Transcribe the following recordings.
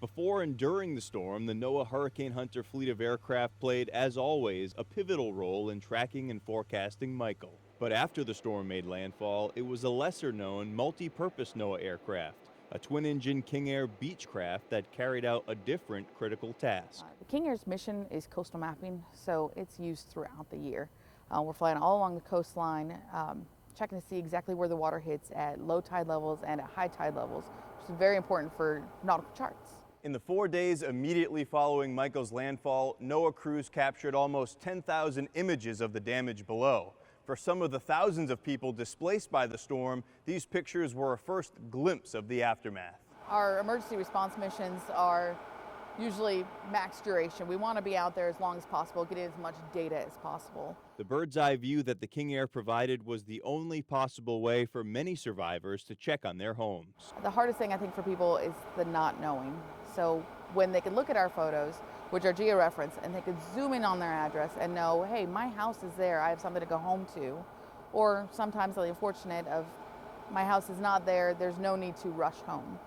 Before and during the storm, the NOAA Hurricane Hunter fleet of aircraft played, as always, a pivotal role in tracking and forecasting Michael. But after the storm made landfall, it was a lesser-known, multi-purpose NOAA aircraft, a twin-engine King Air Beechcraft that carried out a different critical task. The King Air's mission is coastal mapping, so it's used throughout the year. We're flying all along the coastline, checking to see exactly where the water hits at low tide levels and at high tide levels, which is very important for nautical charts. In the 4 days immediately following Michael's landfall, NOAA crews captured almost 10,000 images of the damage below. For some of the thousands of people displaced by the storm, these pictures were a first glimpse of the aftermath. Our emergency response missions are usually max duration. We want to be out there as long as possible, getting as much data as possible. The bird's eye view that the King Air provided was the only possible way for many survivors to check on their homes. The hardest thing I think for people is the not knowing. So when they can look at our photos, which are georeferenced, and they could zoom in on their address and know, hey, my house is there, I have something to go home to. Or sometimes the unfortunate of, my house is not there, there's no need to rush home.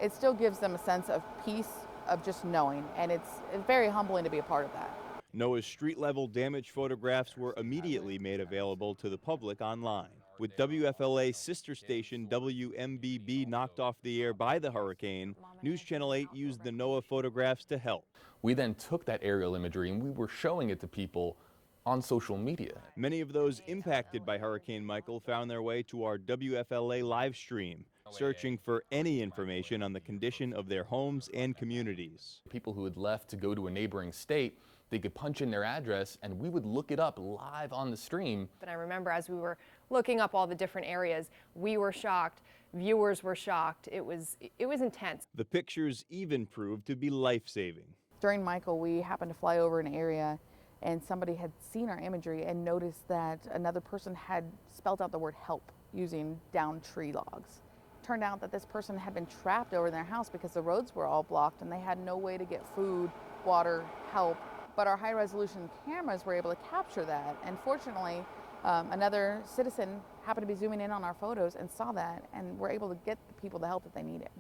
It still gives them a sense of peace, of just knowing, and it's very humbling to be a part of that. NOAA's street-level damage photographs were immediately made available to the public online. With WFLA's sister station WMBB knocked off the air by the hurricane, News Channel 8 used the NOAA photographs to help. We then took that aerial imagery and we were showing it to people on social media. Many of those impacted by Hurricane Michael found their way to our WFLA live stream, searching for any information on the condition of their homes and communities. People who had left to go to a neighboring state, they could punch in their address and we would look it up live on the stream. And I remember as we were looking up all the different areas, we were shocked, viewers were shocked. It was intense. The pictures even proved to be life-saving. During Michael, we happened to fly over an area and somebody had seen our imagery and noticed that another person had spelled out the word help using downed tree logs. Turned out that this person had been trapped over in their house because the roads were all blocked and they had no way to get food, water, help. But our high-resolution cameras were able to capture that, and fortunately, another citizen happened to be zooming in on our photos and saw that, and were able to get the people the help that they needed.